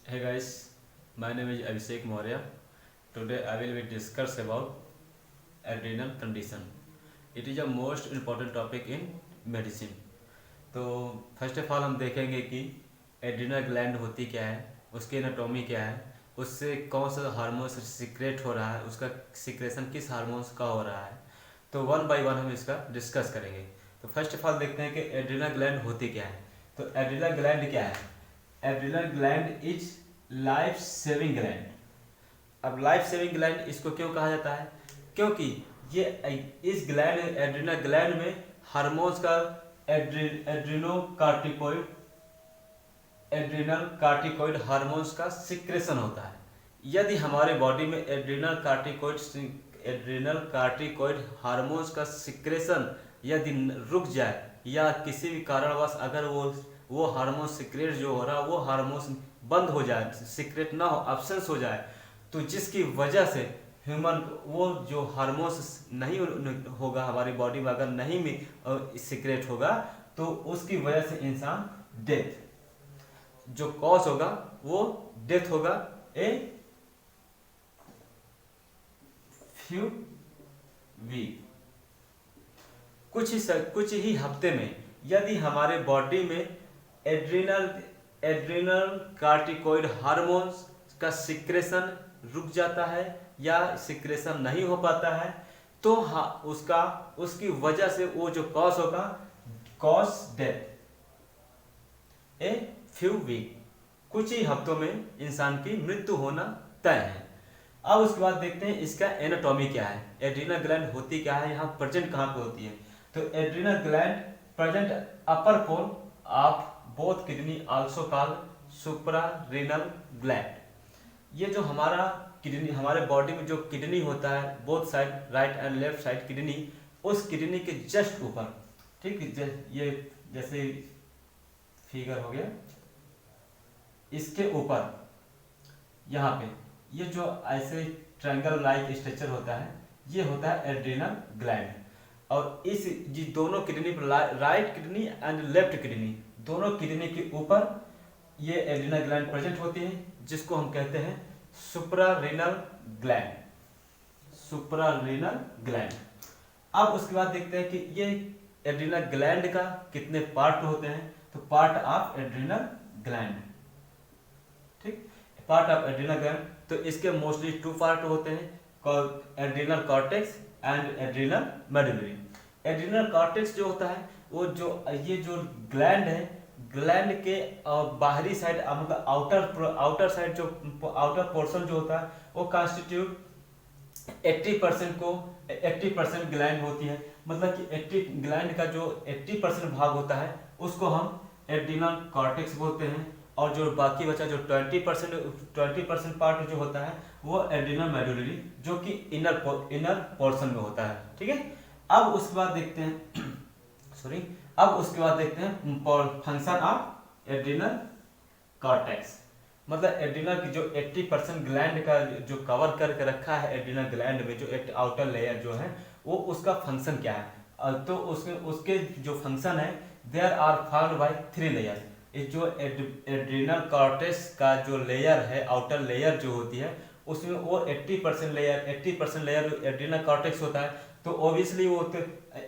Hey guys, my name is Abhishek Maurya. Today I will be discuss about adrenal condition. It is a most important topic in medicine. तो first of all हम देखेंगे कि adrenal gland होती क्या है, उसकी anatomy क्या है, उससे कौन सा हार्मोन्स सिक्रेट हो रहा है, उसका सिक्रेशन किस हार्मोन्स का हो रहा है। तो वन बाय वन हम इसका डिस्कस करेंगे। तो फर्स्ट ऑफ ऑल देखते हैं कि एड्रिनल ग्लैंड होती क्या है। तो एड्रिनल ग्लैंड क्या है? Adrenal gland is life saving gland. अब लाइफ सेविंग ग्लैंड इसको क्यों कहा जाता है? क्योंकि ये इस ग्लैंड एड्रिनल ग्लैंड में हार्मोन्स का एड्रिनल कार्टिकोइड हार्मोन्स का सिक्रेशन होता है। यदि हमारे बॉडी में एड्रिनल कार्टिकोइड हार्मोन्स का सिक्रेशन यदि रुक जाए या किसी भी कारणवश अगर वो हार्मोन सिक्रेट जो हो रहा है वो हार्मोन बंद हो जाए, सिक्रेट ना हो, एब्सेंस हो जाए, तो जिसकी वजह से ह्यूमन वो जो हार्मोन्स नहीं होगा हमारी बॉडी में, अगर नहीं में सिक्रेट होगा तो उसकी वजह से इंसान डेथ जो कॉज होगा वो डेथ होगा ए फ्यू वीक, कुछ ही हफ्ते में। यदि हमारे बॉडी में एड्रिनल कार्टिकोइड हार्मोन्स का सिक्रेशन रुक जाता है या सिक्रेशन नहीं हो पाता है तो उसकी वजह से वो जो कॉज होगा cause death a few week, कुछ ही हफ्तों में इंसान की मृत्यु होना तय है। अब उसके बाद देखते हैं इसका एनाटॉमी क्या है, एड्रिनल ग्लैंड होती क्या है, यहाँ प्रेजेंट कहाँ पे होती है। तो adrenal gland present upper pole of both kidney also called suprarenal gland. ये जो हमारा किडनी, हमारे बॉडी में जो किडनी होता है both side, right and left side kidney, उस किडनी के जस्ट ऊपर, ठीक है, ये जैसे फिगर हो गया, इसके ऊपर यहाँ पे ये जो ऐसे ट्रायंगल लाइक स्ट्रक्चर होता है ये होता है एड्रिनल ग्लैंड। और इस दोनों किडनी पर, right kidney and left kidney, दोनों किडनी के ऊपर ये एड्रिनल ग्लैंड प्रेजेंट होती है जिसको हम कहते हैं सुप्रारेनल ग्लैंड, सुप्रारेनल ग्लैंड। अब उसके बाद देखते हैं कि ये एड्रिनल ग्लैंड का कितने पार्ट होते हैं। तो पार्ट ऑफ एड्रिनल ग्लैंड, ठीक, पार्ट ऑफ एड्रिनल ग्लैंड, तो इसके मोस्टली टू पार्ट होते हैं, adrenal cortex and adrenal medullary. Adrenal cortex जो होता है वो जो ये जो ग्लैंड है, ग्लैंड के बाहरी साइड, मतलब आउटर साइड, जो आउटर पोर्शन जो होता है वो कॉन्स्टिट्यूट 80% ग्लैंड होती है। मतलब कि 80 ग्लैंड का जो 80% भाग होता है उसको हम एड्रिनल कॉर्टेक्स बोलते हैं, और जो बाकी बचा जो 20% पार्ट जो होता है वो एड्रिनल मेडुलरी, जो कि इनर पोर्शन में होता है, ठीक है। अब उसके बाद देखते हैं अब उसके बाद देखते हैं फंक्शन ऑफ एड्रिनल कॉर्टेक्स। मतलब एड्रिनल की जो 80% ग्लैंड का जो कवर करके रखा है एड्रिनल ग्लैंड में, जो आउटर लेयर जो है वो उसका फंक्शन क्या है। तो उसके जो फंक्शन है, there are formed by 3 layer. जो एड्रिनल कॉर्टेक्स का जो लेयर है, आउटर लेयर जो होती है, उसमें वो 80% लेयर एड्रिनल कॉर्टेक्स होता है। तो ऑब्वियसली वो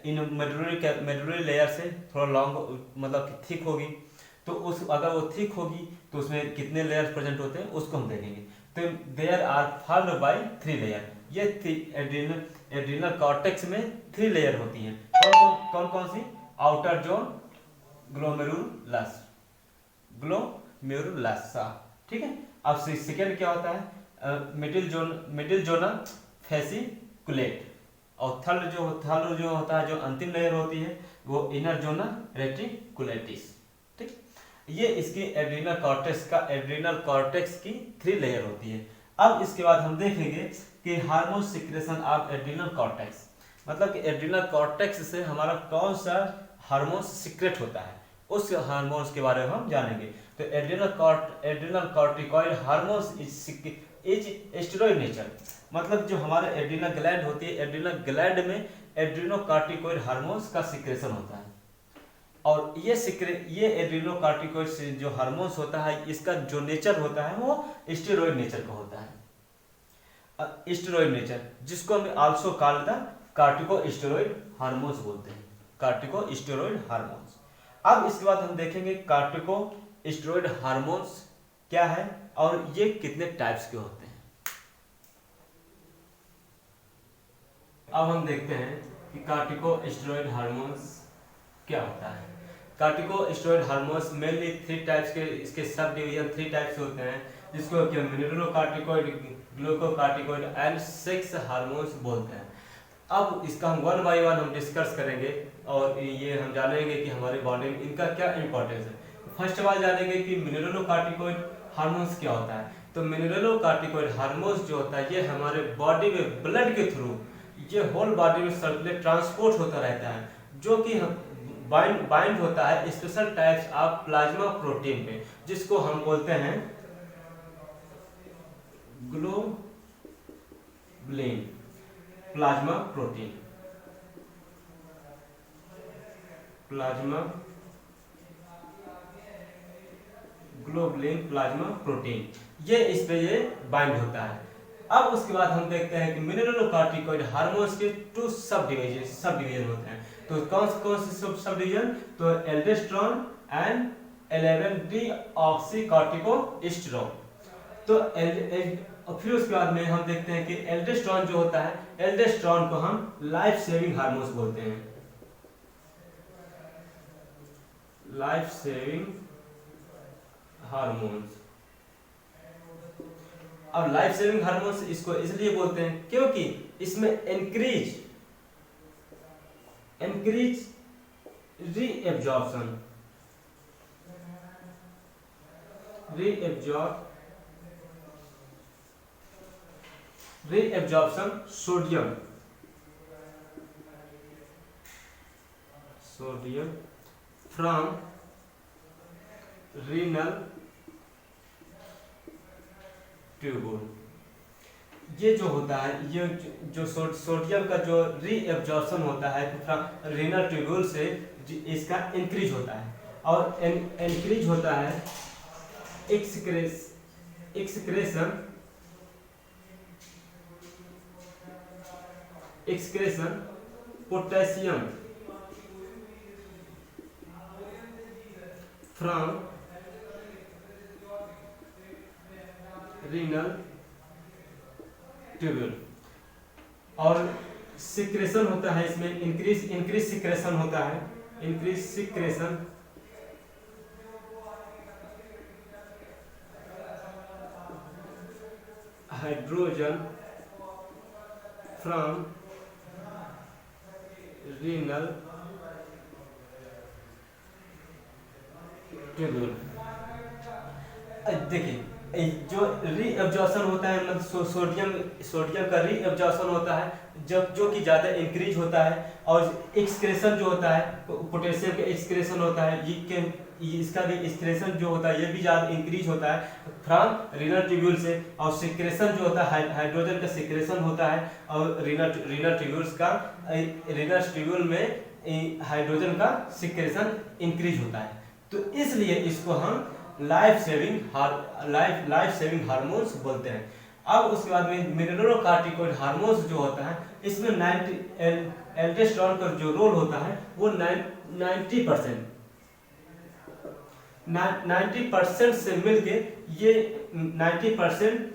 इन मेडुलरी लेयर से थोड़ा लॉन्ग, मतलब थिक होगी। तो अगर वो थिक होगी तो उसमें कितने लेयर्स प्रेजेंट होते हैं उसको हम देखेंगे। तो there are formed by 3 layer. ये एड्रिनल कॉर्टेक्स में 3 लेयर होती हैं। कौन कौन सी? आउटर जोन, ग्लोमेरुलस, ठीक है। अब सेकेंड क्या होता है? मिडिल जोना फेसिकुलेट। और थर्ड जो होता है, जो अंतिम लेयर होती है, वो इनर जोना रेटिकुलेटिस, ठीक। ये इसकी एड्रिनल कॉर्टेक्स की 3 लेयर होती है। अब इसके बाद हम देखेंगे कि hormone secretion of adrenal cortex, मतलब कि एड्रिनल कॉर्टेक्स से हमारा कौन सा हार्मोन सिक्रेट होता है, उस हार्मोन्स के बारे में हम जानेंगे। तो adrenal corticoid hormones is steroid nature. मतलब जो हमारा एड्रिनल ग्लैंड होती है, एड्रिनल ग्लैंड में एड्रिनो कॉर्टिकॉइड हार्मोन्स का सिक्रेशन होता है। और ये एड्रेनोकार्टिकॉइड जो हार्मोन्स होता है, इसका जो नेचर होता है वो स्टेरॉइड नेचर का होता है, स्टेरॉइड नेचर, जिसको हम also called the corticosteroid hormones बोलते हैं, कार्टिकोस्टेरॉइड हार्मोन्स। अब इसके बाद हम देखेंगे कार्टिकोस्टेरॉइड हार्मोन्स क्या है और ये कितने टाइप्स के होते हैं। अब हम देखते हैं कि कार्टिकोस्टेरॉइड हार्मोन्स क्या होता है। कार्टिकोस्टेरॉइड हार्मोन्स मेनली 3 टाइप्स के, इसके सब डिवीजन 3 टाइप्स होते हैं, जिसको कि मिनरलोकार्टिकॉइड, ग्लूकोकार्टिकॉइड एंड सेक्स हार्मोन्स बोलते हैं। अब इसका हम 1 बाय 1 हम डिस्कस करेंगे और ये हम जानेंगे कि हमारे बॉडी में इनका क्या इंपॉर्टेंस है। फर्स्ट ऑफ ऑल जानेंगे कि मिनरलोकार्टिकॉइड हार्मोन्स क्या होता है। तो मिनरलोकार्टिकॉइड हार्मोन्स जो होता है ये हमारे बॉडी में ब्लड के थ्रू ये होल बॉडी में सर्कुलेट ट्रांसपोर्ट होता रहता है, जो कि बाइंड होता है special types of plasma protein पे, जिसको हम बोलते हैं globulin plasma protein, globulin plasma protein, ये इस पे ये बाइंड होता है। अब उसके बाद हम देखते हैं कि मिनरलोकार्टिकॉइड हार्मोन्स के 2 सब डिवीजन होते हैं। तो कौन से सब डिवीजन, तो एल्डोस्टेरोन एंड 11-डीऑक्सीकॉर्टिकोस्टेरोन। तो फिर उसके बाद में हम देखते हैं कि एल्डोस्टेरोन जो होता है, एल्डोस्टेरोन को हम लाइफ सेविंग हार्मोन्स बोलते हैं, लाइफ सेविंग हार्मोन्स। अब लाइफ सेविंग हार्मोन्स इसको इसलिए बोलते हैं क्योंकि इसमें increase reabsorption sodium from renal tubule. ये जो होता है, ये जो सोडियम का जो रीएब्जॉर्प्शन होता है रीनल ट्यूबुल से, इसका इंक्रीज होता है और इंक्रीज होता है excretion potassium from renal tubule. और सिक्रेशन होता है इसमें इंक्रीज सिक्रेशन होता है, increase secretion hydrogen from renal tubule. देखिए जो रीएब्जॉर्प्शन होता है, मतलब सोडियम का रीएब्जॉर्प्शन होता है जो कि ज़्यादा इंक्रीज होता है, और एक्सक्रेशन जो होता है पोटेशियम का एक्सक्रेशन होता है, इसका भी एक्सक्रेशन जो होता है ये भी ज़्यादा इंक्रीज होता है फ्रॉम रीनल ट्यूब्यूल से। और सिक्रेशन जो होता है हाइड्रोजन का सिक्रेशन होता है, और रीनल ट्यूब्यूल में हाइड्रोजन का सिक्रेशन इंक्रीज होता है। तो इसलिए इसको हम लाइफ सेविंग हार्मोन्स बोलते हैं। अब उसके बाद में मिनरलोकार्टिकॉइड हार्मोन्स जो होता है, इसमें एल्डोस्टेरोन का जो रोल होता है वो 90% से मिलके ये 90%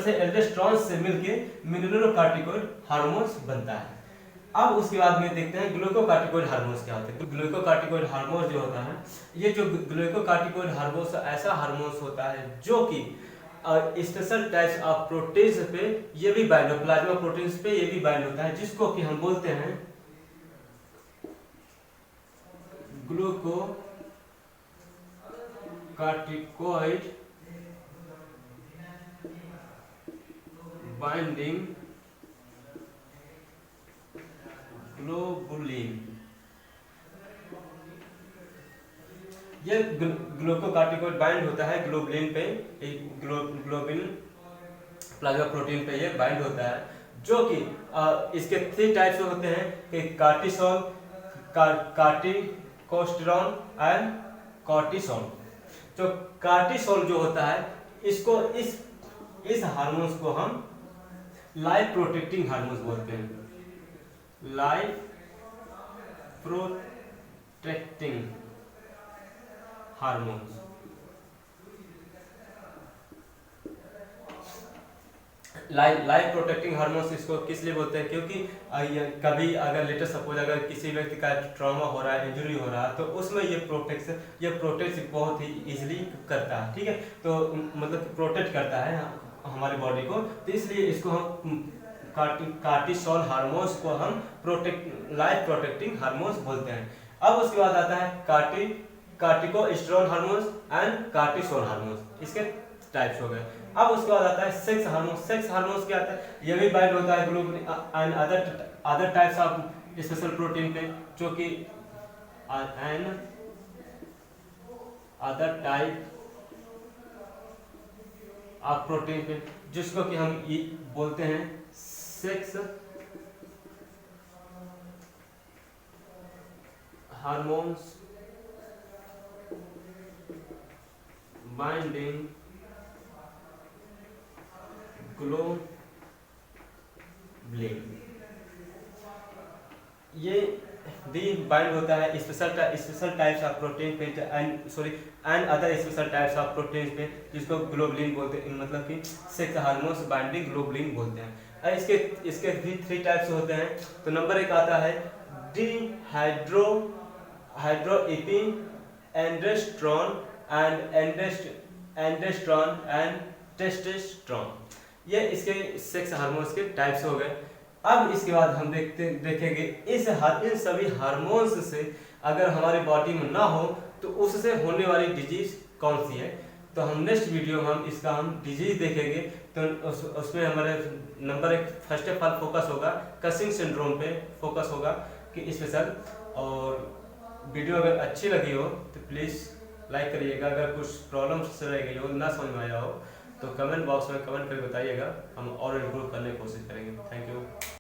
एल्डोस्टेरोन से मिलके मिनरलोकार्टिकॉइड हार्मोन्स बनता है। अब उसके बाद में देखते हैं ग्लूकोकार्टिकॉइड हार्मोन्स क्या होते हैं। ग्लूकोकार्टिकॉइड हार्मोन्स जो होता है, ये जो ग्लूकोकार्टिकॉइड हार्मोन्स ऐसा हार्मोन्स होता है जो कि स्पेशल टाइप्स ऑफ प्रोटीन्स पे ये भी बाइंड होता है, प्लाज्मा प्रोटीन्स पे ये भी बाइंड होता है, जिसको कि हम बोलते हैं ग्लूकोकार्टिकॉइड बाइंडिंग ग्लोबुलिन। ये ग्लूकोकार्टिकॉइड बाइंड होता है ग्लोबुलिन पे, ग्लोबुलिन प्लाज्मा प्रोटीन पे ये बाइंड होता है, जो कि इसके 3 टाइप्स होते हैं कि कार्टिसोल, कार्टिकोस्टेरॉन एंड कॉर्टिसोल। जो कार्टिसोल जो होता है, इसको इस हार्मोन्स को हम लाइफ प्रोटेक्टिंग हार्मोन्स बोलते हैं, life protecting hormones. Life protecting hormones इसको किस लिए बोलते हैं, क्योंकि कभी अगर लेटर सपोज अगर किसी व्यक्ति का ट्रॉमा हो रहा है, इंजरी हो रहा है, तो उसमें ये प्रोटेक्ट बहुत ही इजीली करता है, ठीक है। तो मतलब प्रोटेक्ट करता है हमारी बॉडी को, तो इसलिए इसको हम कार्टिसोल हार्मोन्स को हम लाइफ प्रोटेक्टिंग हार्मोन्स बोलते हैं। अब उसके बाद आता है कार्टिकोस्टेरॉन हार्मोन्स एंड कॉर्टिसोल हार्मोन्स, इसके टाइप्स हो गए। अब उसके बाद आता है सेक्स हार्मोन। सेक्स हार्मोन्स क्या आता है, ये भी बाइंड होता है globulin and other types of special protein पे, जो कि and other type of protein पे, जिसको कि हम बोलते हैं सेक्स हार्मोन्स बाइंडिंग ग्लोबुलिन। ये भी बाइंड होता है स्पेशल टाइप्स ऑफ प्रोटीन पे and other special types of protein पे, जिसको ग्लोबुलिन बोलते हैं, मतलब कि सेक्स हार्मोन्स बाइंडिंग ग्लोबुलिन बोलते हैं। इसके भी 3 टाइप्स होते हैं। तो नंबर 1 आता है हाइड्रोइपिन एंड्रोस्ट्रॉन एंड टेस्टोस्टेरोन। ये इसके सेक्स हार्मोन्स के टाइप्स हो गए। अब इसके बाद हम देखेंगे इन सभी हार्मोन्स से अगर हमारी बॉडी में ना हो तो उससे होने वाली डिजीज कौन सी है। तो हम नेक्स्ट वीडियो में हम डिजीज देखेंगे। तो उसमें हमारे number 1 first of all focus होगा कसिंग सिंड्रोम पे, फोकस होगा कि स्पेशल। और वीडियो अगर अच्छी लगी हो तो प्लीज़ लाइक करिएगा। अगर कुछ प्रॉब्लम्स रह गई हो, ना समझ में आया हो, तो कमेंट बॉक्स में कमेंट करके बताइएगा, हम और इम्प्रूव करने की कोशिश करेंगे। Thank you.